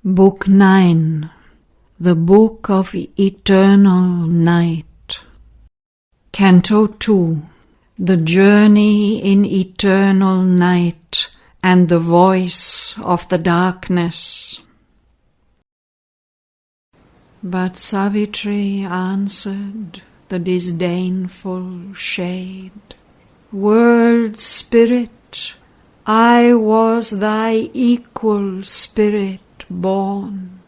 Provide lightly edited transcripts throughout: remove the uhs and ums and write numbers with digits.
Book 9. The Book of Eternal Night. Canto 2. The Journey in Eternal Night and the Voice of the Darkness. But Savitri answered the disdainful shade, World Spirit, I was thy equal spirit born.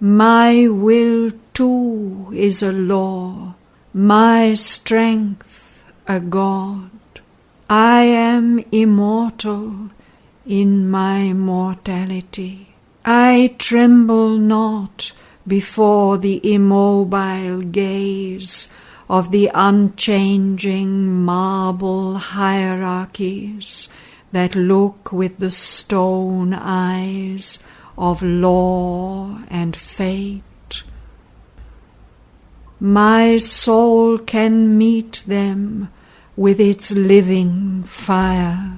My will too is a law, my strength a god. I am immortal in my mortality. I tremble not before the immobile gaze of the unchanging marble hierarchies that look with the stone eyes of law and fate. My soul can meet them with its living fire.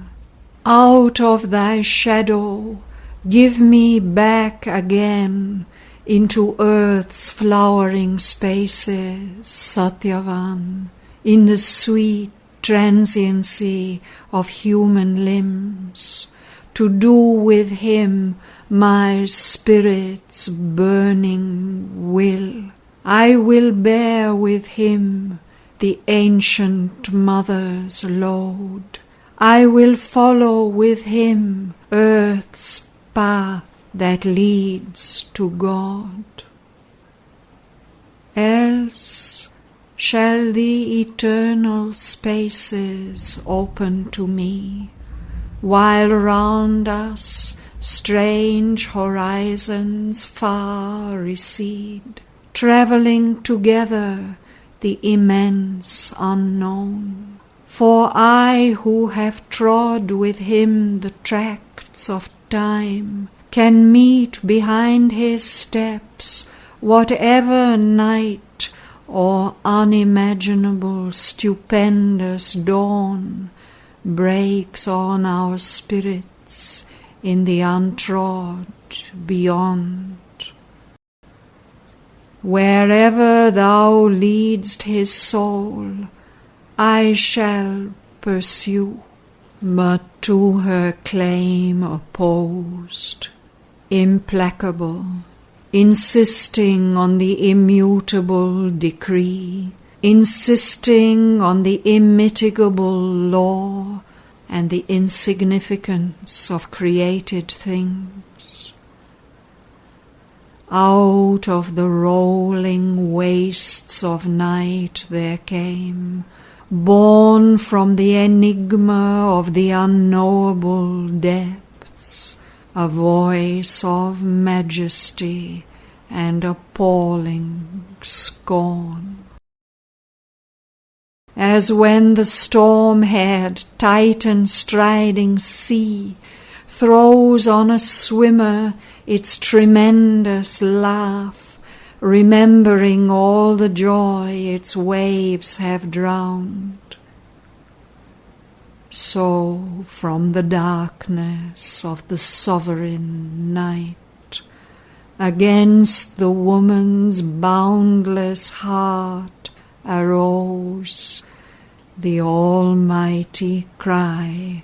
Out of thy shadow give me back again into earth's flowering spaces, Shraddhavan, in the sweet transiency of human limbs, to do with him my spirit's burning will. I will bear with him the ancient mother's load. I will follow with him earth's path that leads to God. Else shall the eternal spaces open to me, while round us strange horizons far recede, travelling together the immense unknown. For I who have trod with him the tracts of time can meet behind his steps whatever night or unimaginable stupendous dawn breaks on our spirits in the untrod beyond. Wherever thou leadst his soul, I shall pursue, but to her claim opposed, implacable, insisting on the immutable decree, insisting on the immitigable law and the insignificance of created things. Out of the rolling wastes of night there came, born from the enigma of the unknowable depths, a voice of majesty and appalling scorn. As when the storm-haired, Titan-striding sea throws on a swimmer its tremendous laugh, remembering all the joy its waves have drowned. So from the darkness of the sovereign night, against the woman's boundless heart arose the almighty cry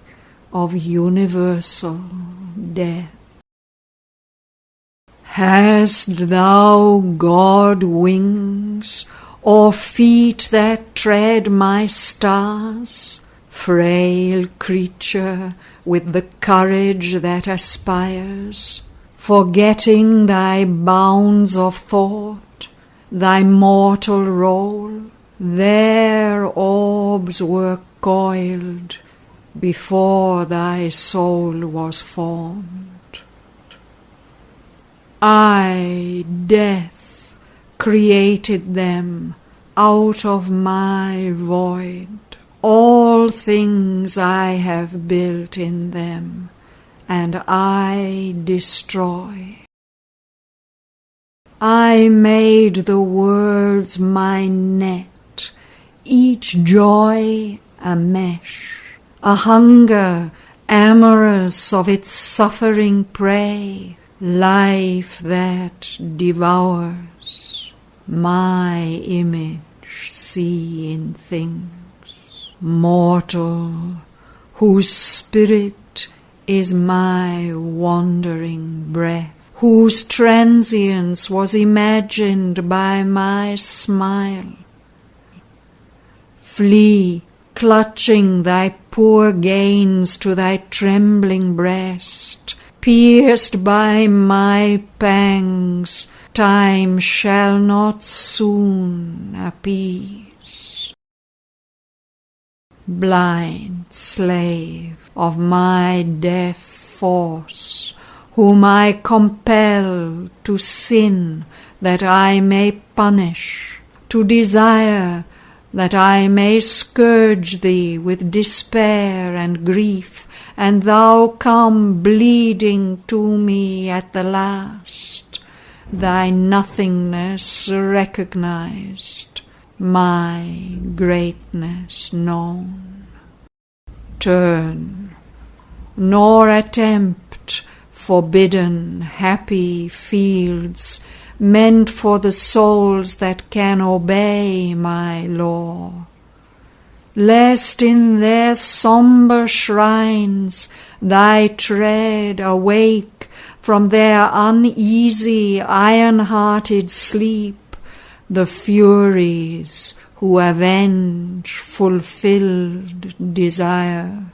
of universal death. Hast thou, God, wings, or feet that tread my stars? Frail creature with the courage that aspires, forgetting thy bounds of thought, thy mortal role, their orbs were coiled before thy soul was formed. I, Death, created them out of my void. All things I have built in them, and I destroy. I made the worlds my net, each joy a mesh, a hunger amorous of its suffering prey, life that devours, my image see in things. Mortal, whose spirit is my wandering breath, whose transience was imagined by my smile. Flee, clutching thy poor gains to thy trembling breast, pierced by my pangs, time shall not soon appease. Blind slave of my deaf force, whom I compel to sin that I may punish, to desire that I may scourge thee with despair and grief, and thou come bleeding to me at the last, thy nothingness recognized, my greatness known. Turn, nor attempt forbidden happy fields, meant for the souls that can obey my law, lest in their sombre shrines thy tread awake from their uneasy iron-hearted sleep the Furies who avenge fulfilled desire.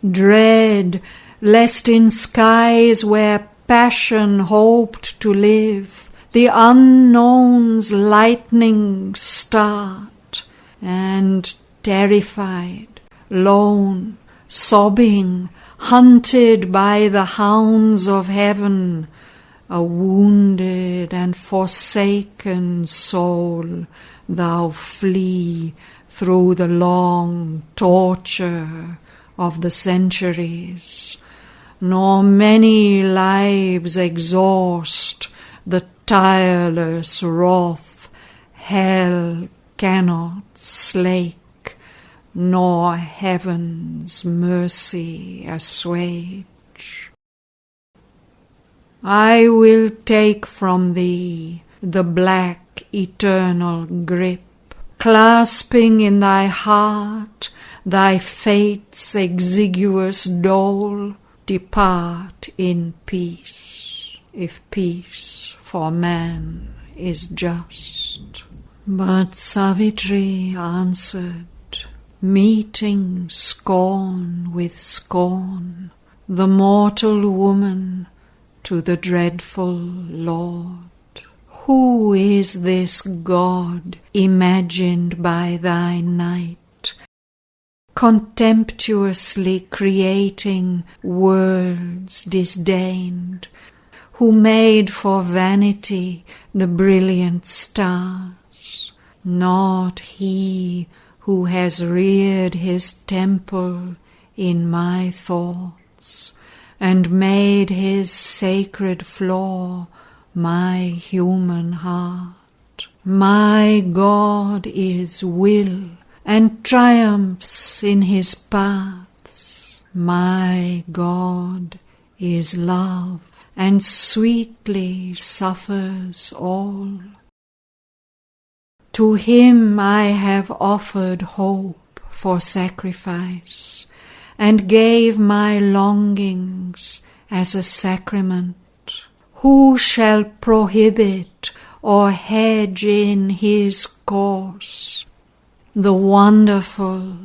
Dread lest in skies where passion hoped to live, the unknown's lightning start, and terrified, lone, sobbing, hunted by the hounds of heaven, a wounded and forsaken soul, thou flee through the long torture of the centuries, nor many lives exhaust the tireless wrath hell cannot slake, nor heaven's mercy assuage. I will take from thee the black eternal grip, clasping in thy heart thy fate's exiguous dole. Depart in peace, if peace for man is just. But Savitri answered, meeting scorn with scorn, the mortal woman to the dreadful Lord. Who is this God imagined by thy night, contemptuously creating worlds disdained, who made for vanity the brilliant stars? Not he who has reared his temple in my thoughts, and made his sacred floor my human heart. My God is will, and triumphs in his paths. My God is love, and sweetly suffers all. To him I have offered hope for sacrifice, and gave my longings as a sacrament. Who shall prohibit or hedge in his course? The wonderful,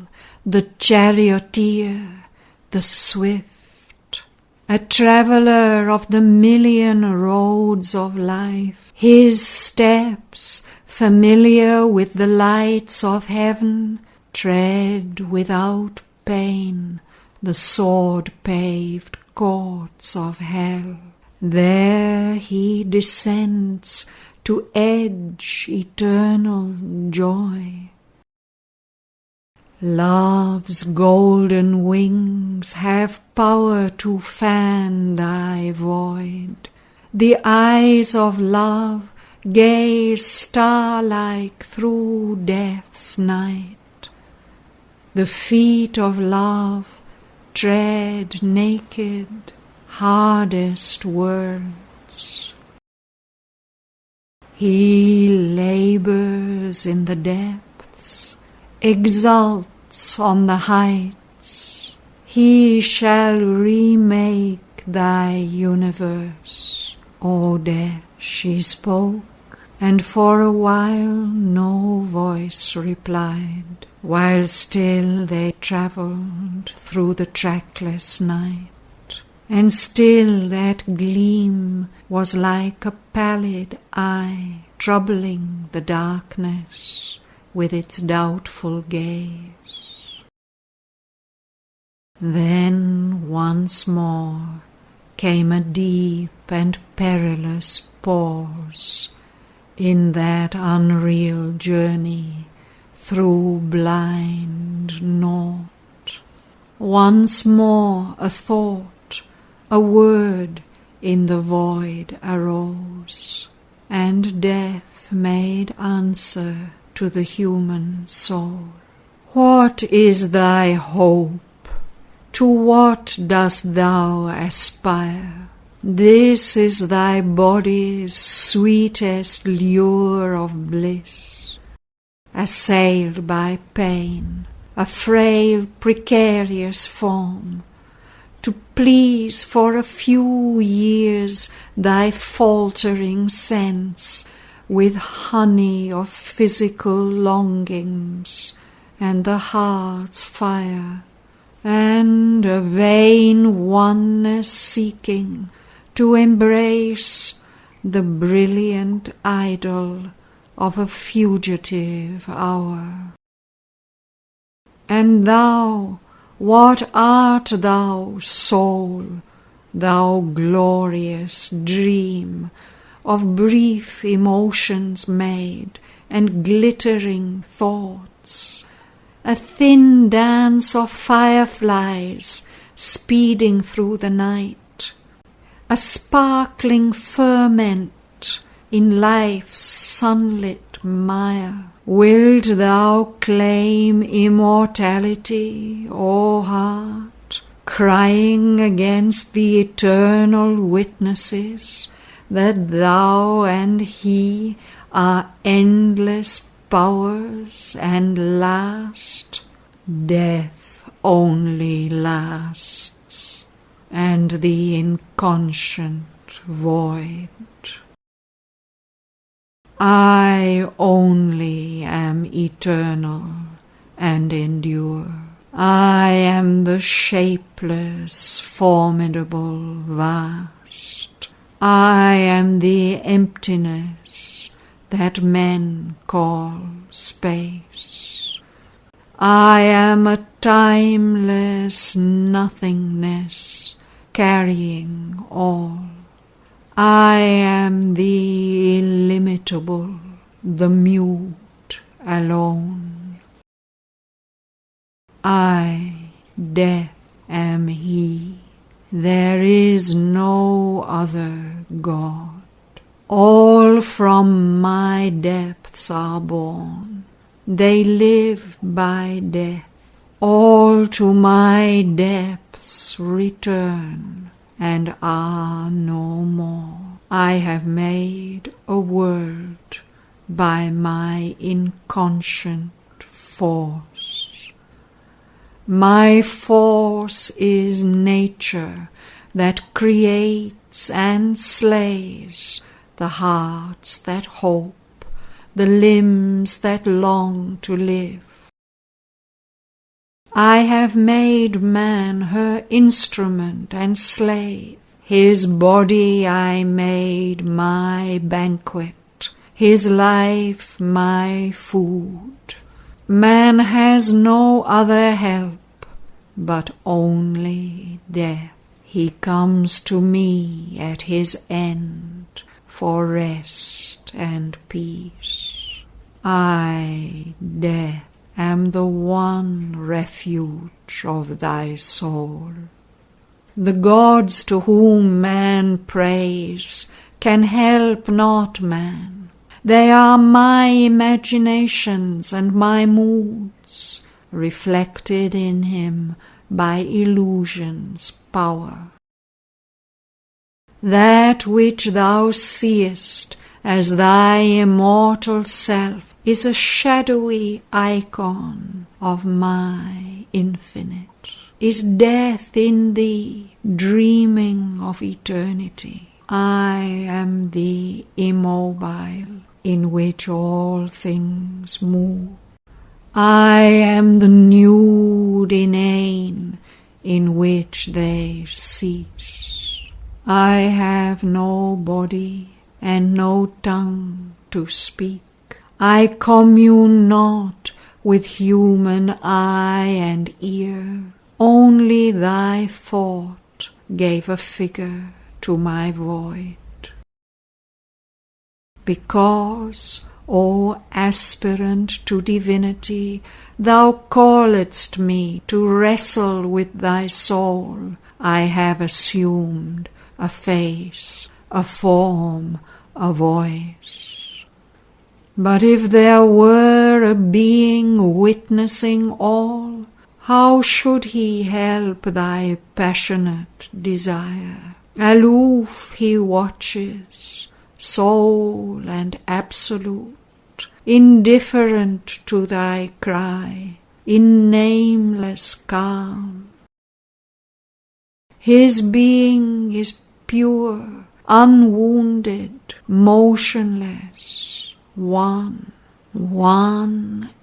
the charioteer, the swift, a traveller of the million roads of life, his steps, familiar with the lights of heaven, tread without pain the sword-paved courts of hell. There he descends to edge eternal joy. Love's golden wings have power to fan thy void. The eyes of love gaze star-like through death's night. The feet of love tread naked, hardest words. He labors in the depths, exults on the heights. He shall remake thy universe, O death. She spoke, and for a while no voice replied, while still they travelled through the trackless night. And still that gleam was like a pallid eye, troubling the darkness with its doubtful gaze. Then once more came a deep and perilous pause in that unreal journey through blind naught. Once more a thought, a word in the void arose, and death made answer to the human soul. What is thy hope? To what dost thou aspire? This is thy body's sweetest lure of bliss. Assailed by pain, a frail, precarious form, to please for a few years thy faltering sense with honey of physical longings and the heart's fire, and a vain oneness seeking to embrace the brilliant idol of a fugitive hour. And thou, what art thou, soul, thou glorious dream of brief emotions made and glittering thoughts, a thin dance of fireflies speeding through the night, a sparkling ferment in life's sunlit mire? Wilt thou claim immortality, O heart, crying against the eternal witnesses that thou and he are endless powers and last? Death only lasts, and the inconscient void. I only am eternal and endure. I am the shapeless, formidable, vast. I am the emptiness that men call space. I am a timeless nothingness carrying all. I am the illimitable, the mute alone. I, death, am he. There is no other God. All from my depths are born. They live by death. All to my depths return and are no more. I have made a world by my inconscient force. My force is nature that creates and slays the hearts that hope, the limbs that long to live. I have made man her instrument and slave. His body I made my banquet, his life my food. Man has no other help, but only death. He comes to me at his end for rest and peace. I, death, am the one refuge of thy soul. The gods to whom man prays can help not man. They are my imaginations and my moods, reflected in him by illusion's power. That which thou seest as thy immortal self is a shadowy icon of my infinite. Is death in thee, dreaming of eternity? I am the immobile in which all things move. I am the nude inane in which they cease. I have no body and no tongue to speak. I commune not with human eye and ear. Only thy thought gave a figure to my void. Because, O aspirant to divinity, thou calledst me to wrestle with thy soul, I have assumed a face, a form, a voice. But if there were a being witnessing all, how should he help thy passionate desire? Aloof he watches, sole and absolute, indifferent to thy cry, in nameless calm. His being is pure, unwounded, motionless, one,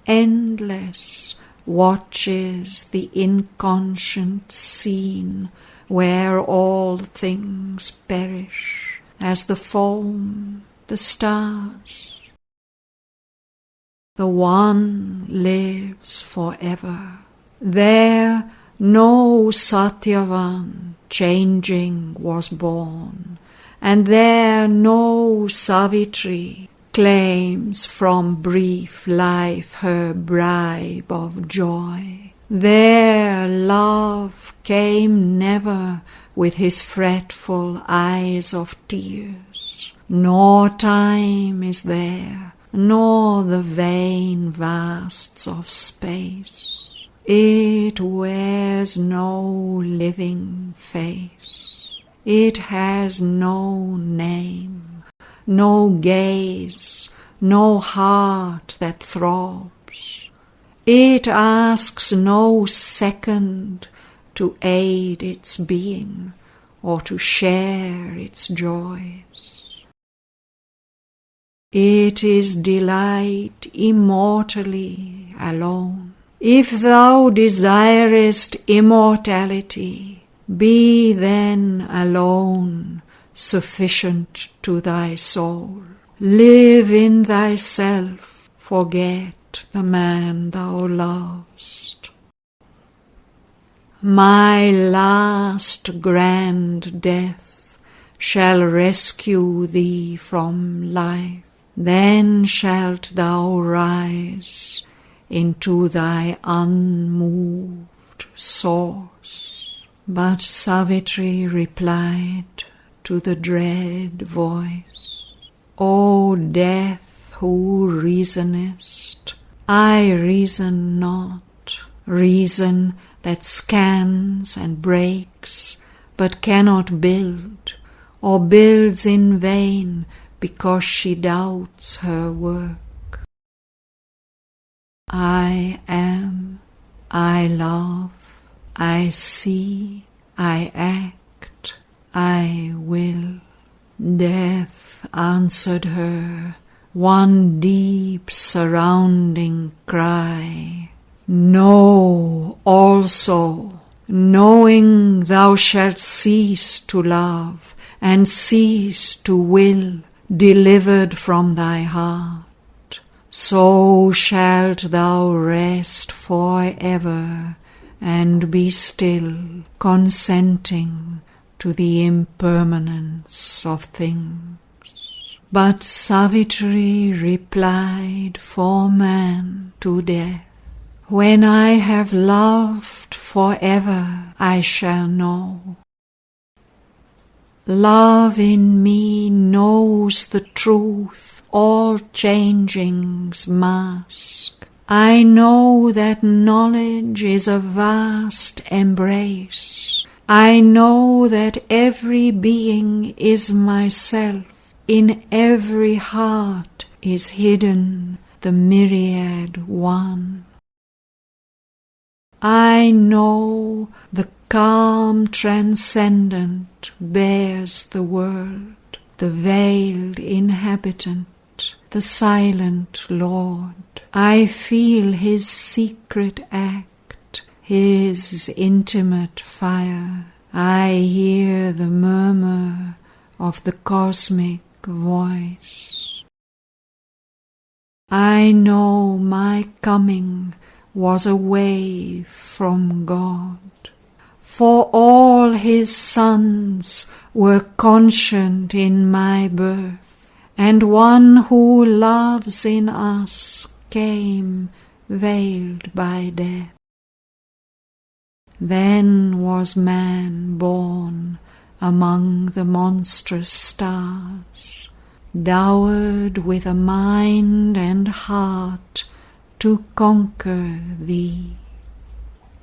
endless, watches the inconscient scene where all things perish as the foam, the stars. The one lives forever. There no Shraddhavan changing was born, and there no Savitri claims from brief life her bribe of joy. There love came never with his fretful eyes of tears, nor time is there, nor the vain vasts of space. It wears no living face, it has no name, no gaze, no heart that throbs. It asks no second to aid its being or to share its joys. It is delight immortally alone. If thou desirest immortality, be then alone sufficient to thy soul. Live in thyself, forget the man thou lovest. My last grand death shall rescue thee from life. Then shalt thou rise into thy unmoved source. But Savitri replied to the dread voice, O death, who reasonest, I reason not. Reason that scans and breaks, but cannot build, or builds in vain because she doubts her work. I am, I love, I see, I act, I will. Death answered her, one deep surrounding cry. Know also, knowing thou shalt cease to love and cease to will, delivered from thy heart, so shalt thou rest for ever and be still, consenting to the impermanence of things. But Savitri replied for man to death, when I have loved forever I shall know. Love in me knows the truth all changings mask. I know that knowledge is a vast embrace, I know that every being is myself. In every heart is hidden the myriad one. I know the calm transcendent bears the world, the veiled inhabitant, the silent Lord. I feel his secret act, his intimate fire. I hear the murmur of the cosmic voice. I know my coming was a wave from God, for all his sons were conscient in my birth, and one who loves in us came veiled by death. Then was man born among the monstrous stars, dowered with a mind and heart to conquer thee.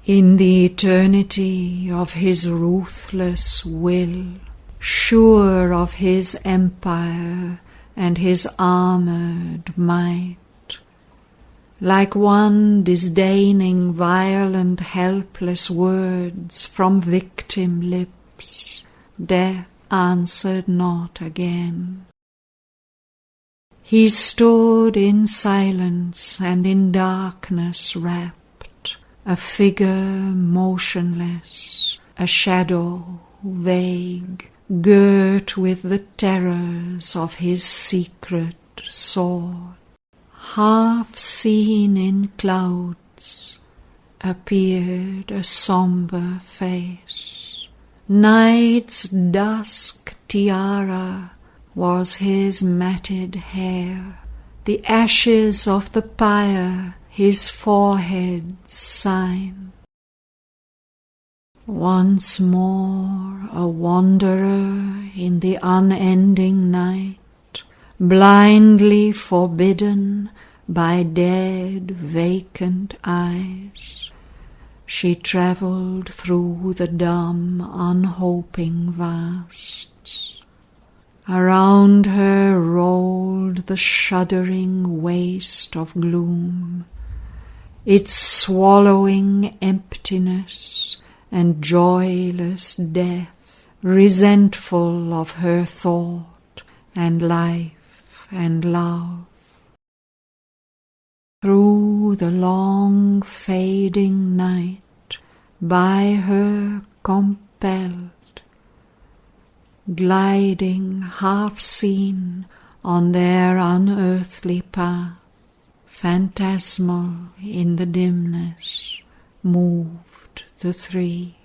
In the eternity of his ruthless will, sure of his empire and his armoured might, like one disdaining violent helpless words from victim lips, death answered not again. He stood in silence and in darkness wrapped, a figure motionless, a shadow vague, girt with the terrors of his secret sword. Half seen in clouds appeared a sombre face. Night's dusk tiara was his matted hair, the ashes of the pyre his forehead's sign. Once more a wanderer in the unending night, blindly forbidden by dead, vacant eyes, she travelled through the dumb, unhoping vasts. Around her rolled the shuddering waste of gloom, its swallowing emptiness and joyless death, resentful of her thought and life and love. Through the long fading night, by her compelled, gliding half seen on their unearthly path, phantasmal in the dimness, moved the three.